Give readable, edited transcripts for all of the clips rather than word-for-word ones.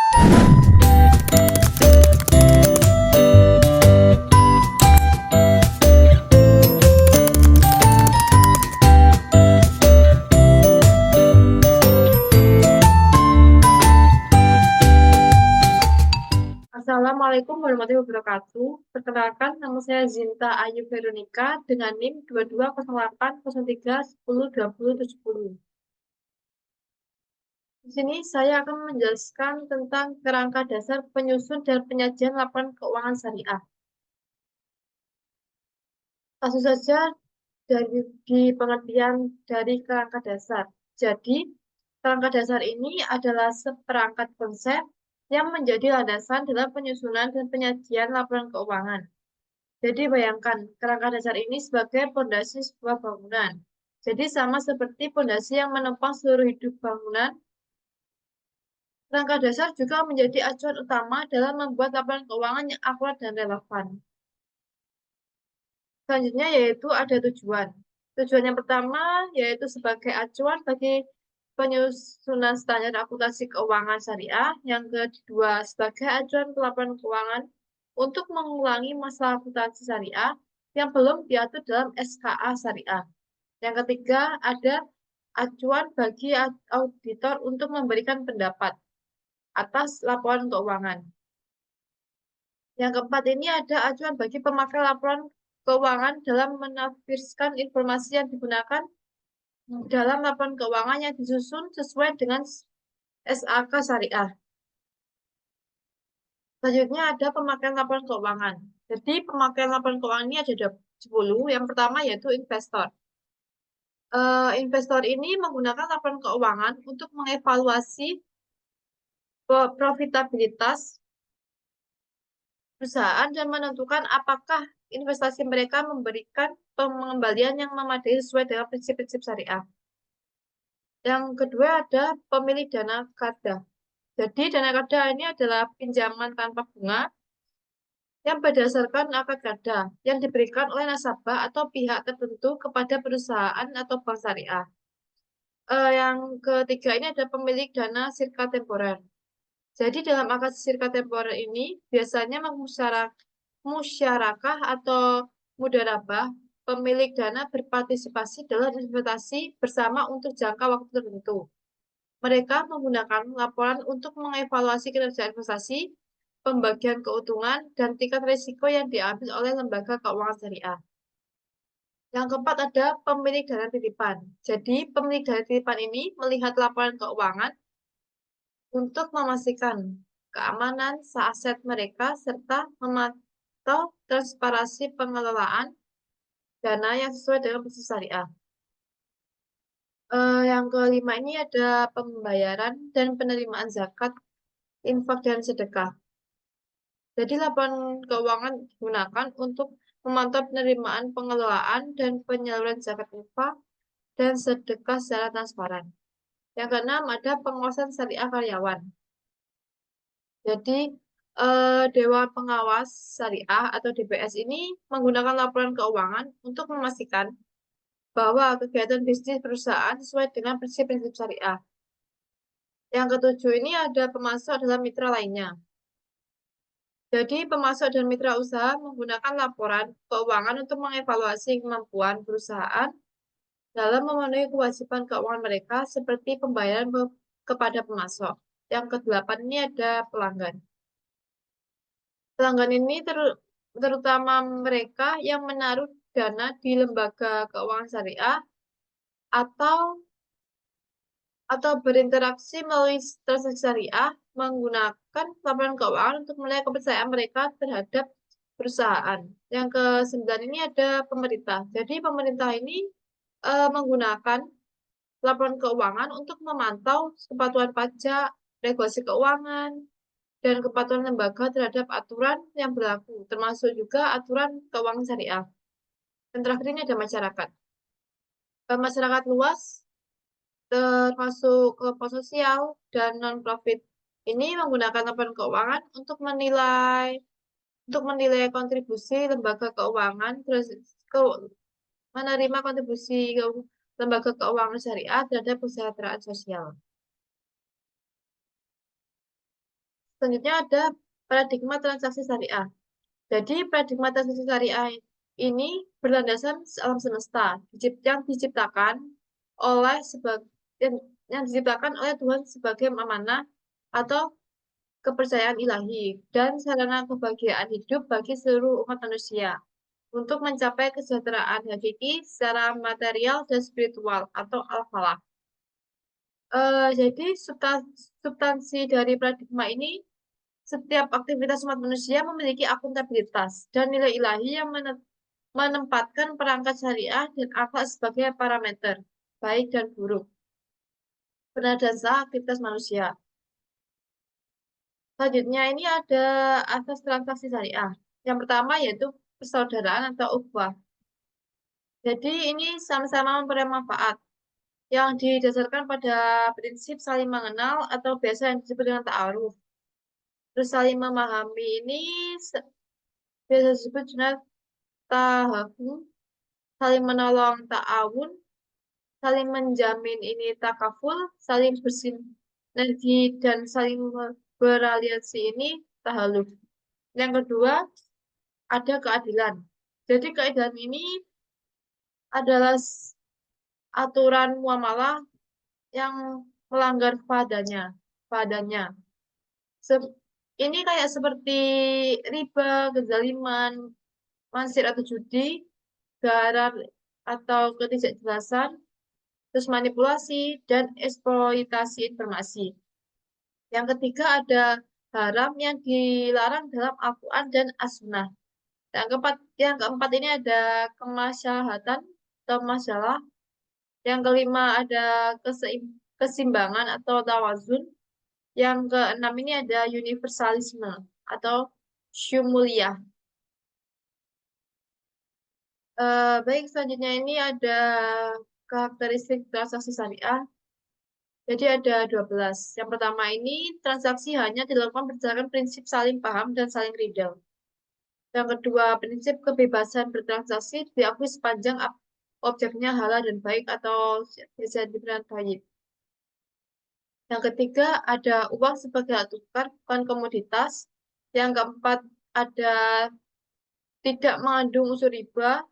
Assalamualaikum warahmatullahi wabarakatuh. Perkenalkan, nama saya Zinta Ayu Veronica dengan NIM 220803102070. Di sini saya akan menjelaskan tentang kerangka dasar penyusun dan penyajian laporan keuangan syariah. Langsung saja di pengertian dari kerangka dasar. Jadi, kerangka dasar ini adalah seperangkat konsep yang menjadi landasan dalam penyusunan dan penyajian laporan keuangan. Jadi bayangkan, kerangka dasar ini sebagai pondasi sebuah bangunan. Jadi sama seperti pondasi yang menopang seluruh hidup bangunan, kerangka dasar juga menjadi acuan utama dalam membuat laporan keuangan yang akurat dan relevan. Selanjutnya yaitu ada tujuan. Tujuan yang pertama yaitu sebagai acuan bagi penyusunan standar akuntansi keuangan syariah. Yang kedua sebagai acuan pelaporan keuangan untuk mengulangi masalah akuntansi syariah yang belum diatur dalam SKA syariah. Yang ketiga ada acuan bagi auditor untuk memberikan pendapat atas laporan keuangan. Yang keempat ini ada acuan bagi pemakai laporan keuangan dalam menafsirkan informasi yang digunakan dalam laporan keuangan yang disusun sesuai dengan SAK syariah. Selanjutnya ada pemakaian laporan keuangan. Jadi pemakaian laporan keuangan ini ada 10. Yang pertama yaitu investor. Investor ini menggunakan laporan keuangan untuk mengevaluasi profitabilitas perusahaan dan menentukan apakah investasi mereka memberikan pengembalian yang memadai sesuai dengan prinsip-prinsip syariah. Yang kedua ada pemilik dana kada. Jadi dana kada ini adalah pinjaman tanpa bunga yang berdasarkan akad kada yang diberikan oleh nasabah atau pihak tertentu kepada perusahaan atau bank syariah. Yang ketiga ini ada pemilik dana sirka temporer. Jadi dalam akad sirka temporer ini biasanya musyarakah atau mudharabah pemilik dana berpartisipasi dalam investasi bersama untuk jangka waktu tertentu. Mereka menggunakan laporan untuk mengevaluasi kinerja investasi, pembagian keuntungan, dan tingkat risiko yang diambil oleh lembaga keuangan syariah. Yang keempat ada pemilik dana titipan. Jadi pemilik dana titipan ini melihat laporan keuangan untuk memastikan keamanan aset mereka serta memantau transparansi pengelolaan dana yang sesuai dengan prinsip syariah. Yang kelima ini ada pembayaran dan penerimaan zakat, infak, dan sedekah. Jadi laporan keuangan digunakan untuk memantau penerimaan pengelolaan dan penyaluran zakat infak dan sedekah secara transparan. Yang keenam ada pengawasan syariah karyawan. Jadi Dewan Pengawas Syariah atau DPS ini menggunakan laporan keuangan untuk memastikan bahwa kegiatan bisnis perusahaan sesuai dengan prinsip-prinsip syariah. Yang ketujuh ini ada pemasok adalah mitra lainnya. Jadi pemasok dan mitra usaha menggunakan laporan keuangan untuk mengevaluasi kemampuan perusahaan dalam memenuhi kewajiban keuangan mereka seperti pembayaran kepada pemasok. Yang kedelapan ini ada pelanggan. Pelanggan ini terutama mereka yang menaruh dana di lembaga keuangan syariah atau berinteraksi melalui transaksi syariah menggunakan laporan keuangan untuk menilai kepercayaan mereka terhadap perusahaan. Yang ke-9 ini ada pemerintah. Jadi pemerintah ini menggunakan laporan keuangan untuk memantau kepatuhan pajak, regulasi keuangan, dan kepatuhan lembaga terhadap aturan yang berlaku, termasuk juga aturan keuangan syariah. Dan terakhir ini ada masyarakat. Masyarakat luas, termasuk kelompok sosial dan non-profit, ini menggunakan laporan keuangan untuk menilai kontribusi lembaga keuangan, terus menerima kontribusi lembaga keuangan syariah terhadap kesejahteraan sosial. Selanjutnya ada paradigma transaksi syariah. Jadi paradigma transaksi syariah ini berlandasan alam semesta yang diciptakan oleh yang diciptakan oleh Tuhan sebagai amanah atau kepercayaan ilahi dan sarana kebahagiaan hidup bagi seluruh umat manusia untuk mencapai kesejahteraan hakiki secara material dan spiritual atau al-falah. Jadi substansi dari paradigma ini, setiap aktivitas umat manusia memiliki akuntabilitas dan nilai ilahi yang menempatkan perangkat syariah dan akhlak sebagai parameter baik dan buruk, benar dan salah aktivitas manusia. Selanjutnya ini ada asas transaksi syariah. Yang pertama yaitu persaudaraan atau ukhuwah. Jadi ini sama-sama memperoleh manfaat yang didasarkan pada prinsip saling mengenal atau biasa yang disebut dengan ta'aruf. Terus saling memahami ini biasa disebut dengan tahafum, saling menolong ta'awun, saling menjamin ini takaful, saling bersinergi dan saling beraliansi ini tahaluf. Yang kedua, ada keadilan. Jadi keadilan ini adalah aturan muamalah yang melanggar padanya. Ini kayak seperti riba, kezaliman, mansir atau judi, garar atau ketidakjelasan, terus manipulasi dan eksploitasi informasi. Yang ketiga ada haram yang dilarang dalam Al-Quran dan As-Sunnah. Yang keempat ini ada kemaslahatan atau masalah. Yang kelima ada keseimbangan atau tawazun. Yang keenam ini ada universalisme atau syumuliyah. Baik, selanjutnya ini ada karakteristik transaksi syariah. Jadi ada 12. Yang pertama ini transaksi hanya dilakukan berdasarkan prinsip saling paham dan saling ridho. Yang kedua, prinsip kebebasan bertransaksi diakui sepanjang objeknya halal dan baik atau dan baik. Yang ketiga, ada uang sebagai alat tukar, bukan komoditas. Yang keempat, ada tidak mengandung unsur riba.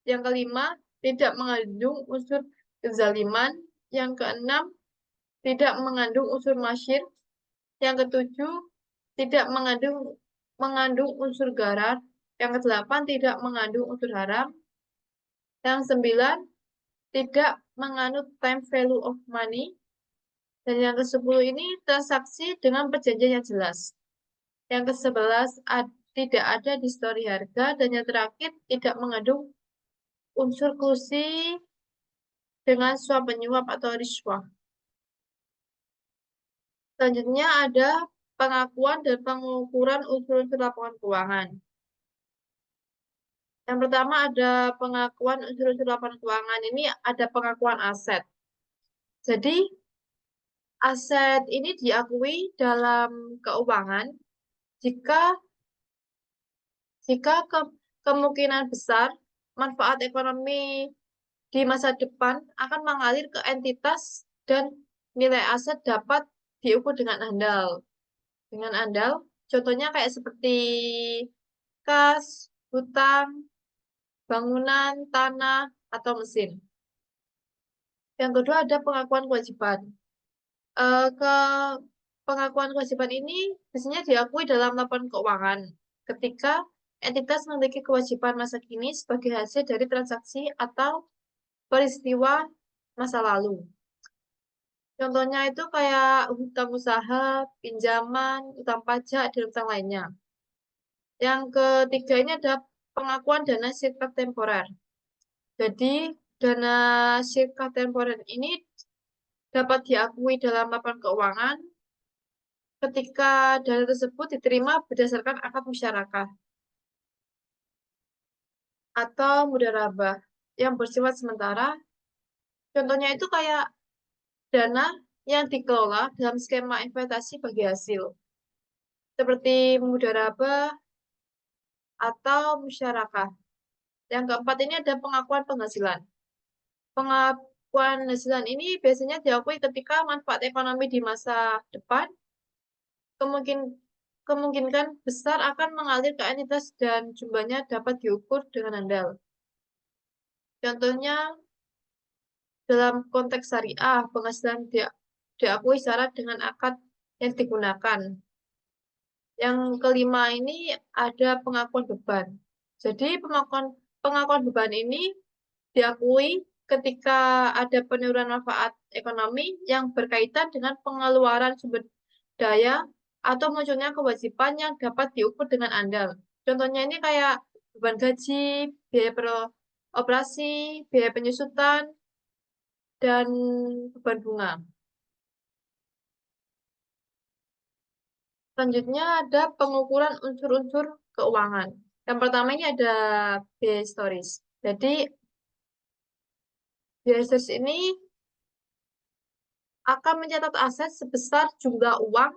Yang kelima, tidak mengandung unsur kezaliman. Yang keenam, tidak mengandung unsur masyir. Yang ketujuh, tidak mengandung unsur garar. Yang kedelapan, tidak mengandung unsur haram. Yang sembilan, tidak menganut time value of money. Dan yang ke-10 ini transaksi dengan perjanjian yang jelas. Yang ke-11 tidak ada distori harga. Dan yang terakhir tidak mengandung unsur kolusi dengan suap menyuap atau riswah. Selanjutnya ada pengakuan dan pengukuran unsur-unsur laporan keuangan. Yang pertama ada pengakuan unsur-unsur laporan keuangan. Ini ada pengakuan aset. Jadi aset ini diakui dalam keuangan jika kemungkinan besar manfaat ekonomi di masa depan akan mengalir ke entitas dan nilai aset dapat diukur dengan andal. Dengan andal, contohnya kayak seperti kas, hutang, bangunan, tanah, atau mesin. Yang kedua ada pengakuan kewajiban. Ke pengakuan kewajiban ini biasanya diakui dalam laporan keuangan ketika entitas memiliki kewajiban masa kini sebagai hasil dari transaksi atau peristiwa masa lalu. Contohnya itu kayak hutang usaha, pinjaman, utang pajak, dan utang lainnya. Yang ketiga ini ada pengakuan dana sirkuit temporer. Jadi dana sirkuit temporer ini dapat diakui dalam laporan keuangan ketika dana tersebut diterima berdasarkan akad musyarakah atau mudharabah yang bersifat sementara. Contohnya itu kayak dana yang dikelola dalam skema investasi bagi hasil, seperti mudharabah atau musyarakah. Yang keempat ini ada pengakuan penghasilan. Pengakuan penghasilan ini biasanya diakui ketika manfaat ekonomi di masa depan kemungkinan besar akan mengalir ke entitas dan jumlahnya dapat diukur dengan andal. Contohnya, dalam konteks syariah, penghasilan diakui syarat dengan akad yang digunakan. Yang kelima ini ada pengakuan beban. Jadi pengakuan beban ini diakui ketika ada penurunan manfaat ekonomi yang berkaitan dengan pengeluaran sumber daya atau munculnya kewajiban yang dapat diukur dengan andal. Contohnya ini kayak beban gaji, biaya operasi, biaya penyusutan, dan beban bunga. Selanjutnya ada pengukuran unsur-unsur keuangan. Yang pertama ini ada biaya historis. Jadi biaya historis ini akan mencatat aset sebesar jumlah uang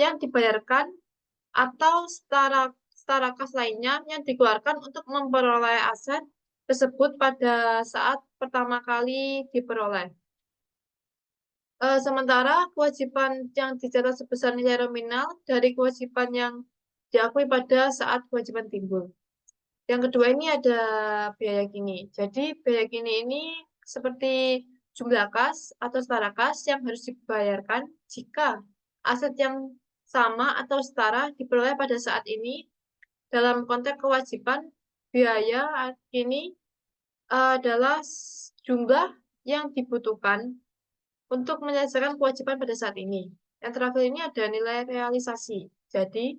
yang dibayarkan atau setara kas lainnya yang dikeluarkan untuk memperoleh aset tersebut pada saat pertama kali diperoleh. Sementara kewajiban yang dicatat sebesar nilai nominal dari kewajiban yang diakui pada saat kewajiban timbul. Yang kedua ini ada biaya kini. Jadi biaya kini ini seperti jumlah kas atau setara kas yang harus dibayarkan jika aset yang sama atau setara diperoleh pada saat ini. Dalam konteks kewajiban, biaya kini adalah jumlah yang dibutuhkan untuk menyelesaikan kewajiban pada saat ini. Yang terakhir ini ada nilai realisasi. Jadi,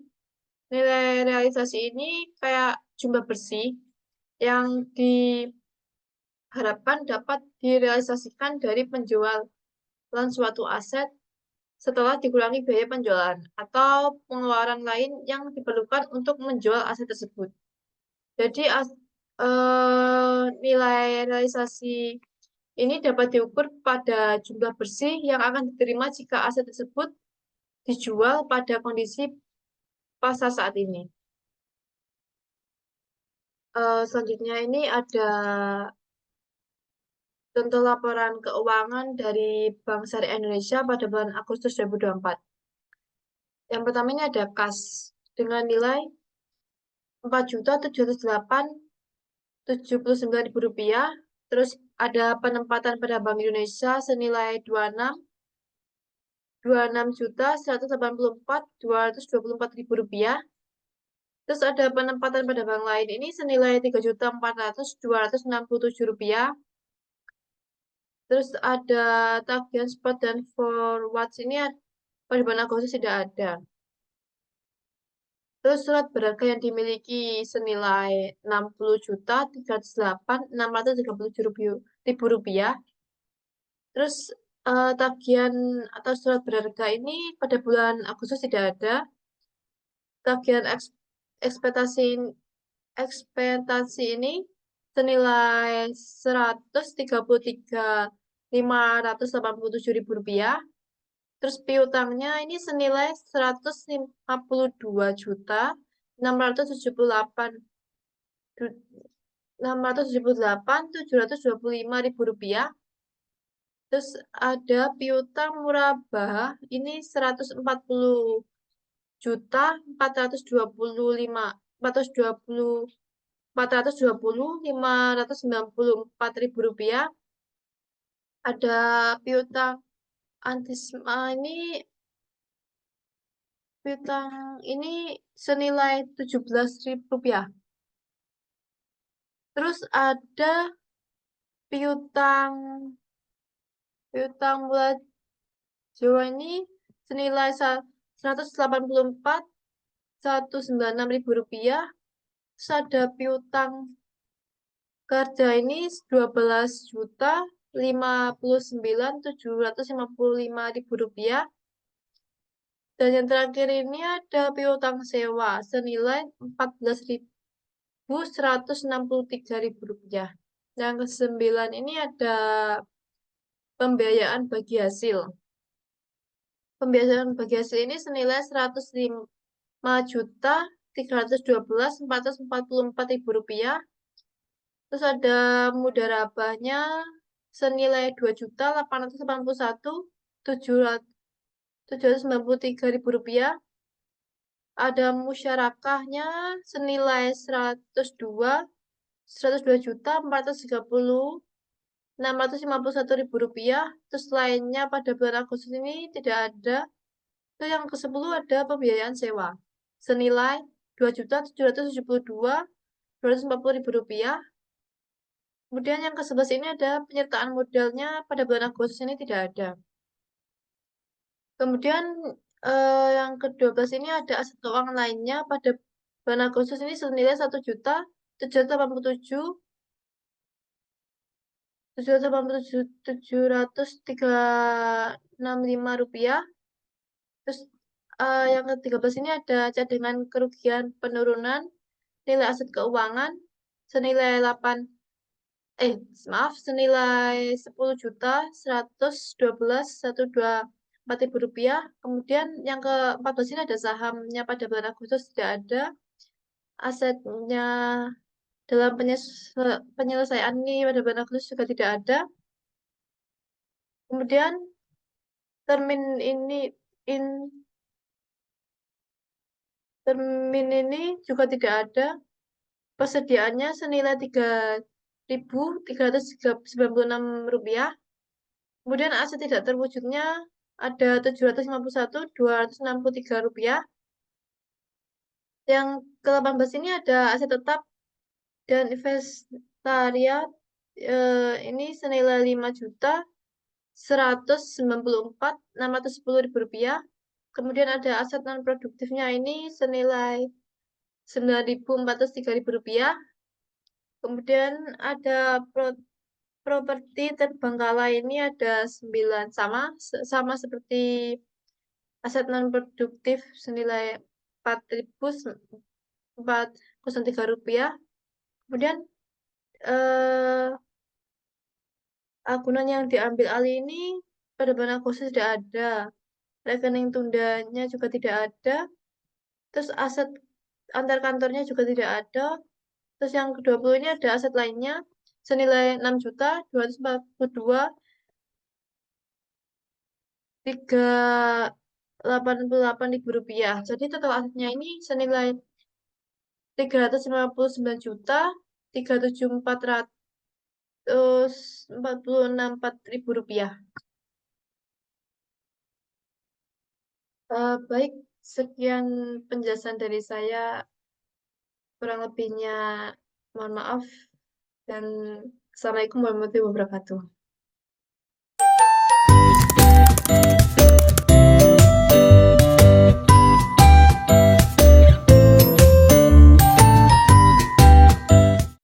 nilai realisasi ini kayak jumlah bersih yang diharapkan dapat direalisasikan dari penjualan suatu aset setelah dikurangi biaya penjualan atau pengeluaran lain yang diperlukan untuk menjual aset tersebut. Jadi, nilai realisasi ini dapat diukur pada jumlah bersih yang akan diterima jika aset tersebut dijual pada kondisi pasar saat ini. Selanjutnya ini ada contoh laporan keuangan dari Bank Syariah Indonesia pada bulan Agustus 2024. Yang pertama ini ada kas dengan nilai Rp4.708.079.000. Terus ada penempatan pada Bank Indonesia senilai Rp26.184.224.000. Terus ada penempatan pada bank lain ini senilai Rp3.400.267. Terus ada tagihan spot dan forward ini pada bulan Agustus tidak ada. Terus surat berharga yang dimiliki senilai Rp60.308.637.000. Terus tagihan atau surat berharga ini pada bulan Agustus tidak ada. Tagihan ekspektasi ini senilai Rp133.587.000. Terus piutangnya ini senilai Rp652.678.725.000. Terus ada piutang murabah ini 140.420.594.594.594.000 rupiah. Ada piutang antisma ini senilai Rp17.000. Terus ada piutang bulan Jawa ini senilai Rp184.196.000. Terus ada piutang kerja ini Rp12.059.755.000. Dan yang terakhir ini ada piutang sewa senilai Rp14.163.000. Yang ke-9 ini ada pembiayaan bagi hasil. Pembiayaan bagi hasil ini senilai Rp105.312.444.000. Terus ada mudharabahnya senilai Rp2.881.700 Rp793.000, ada musyarakahnya senilai 102.651.000 rupiah, terus lainnya pada bulan Agustus ini tidak ada. Terus yang ke-10 ada pembiayaan sewa senilai 2.772.240.000 rupiah. Kemudian yang ke-11 ini ada penyertaan modalnya pada bulan Agustus ini tidak ada. Kemudian yang ke-12 ini ada aset keuangan lainnya pada bulan Agustus ini senilai 1.787.765 rupiah. Terus yang ke-13 ini ada cadangan kerugian penurunan nilai aset keuangan senilai 8 senilai 10.112.124.000 rupiah. Kemudian yang ke-14 ini ada sahamnya pada bulan Agustus tidak ada. Asetnya dalam penyelesaian ini pada bulan Agustus juga tidak ada. Kemudian termin ini in termin ini juga tidak ada. Persediaannya senilai Rp3.396. Kemudian aset tidak terwujudnya ada Rp751.263. Yang ke-18 ini ada aset tetap dan investariat, ini senilai Rp5.194.610.000. Kemudian ada aset non produktifnya ini senilai Rp9.403.000. Kemudian ada properti terbengkalai ini ada 9, sama seperti aset non produktif senilai Rp4.403. Kemudian agunan yang diambil alih ini pada bulan Agustus tidak ada. Rekening tundanya juga tidak ada. Terus aset antar kantornya juga tidak ada. Terus yang ke-20 ini ada aset lainnya senilai Rp6.242.388.000. Jadi total asetnya ini senilai Rp359.374.046.000. Baik, sekian penjelasan dari saya. Kurang lebihnya mohon maaf dan Assalamualaikum warahmatullahi wabarakatuh.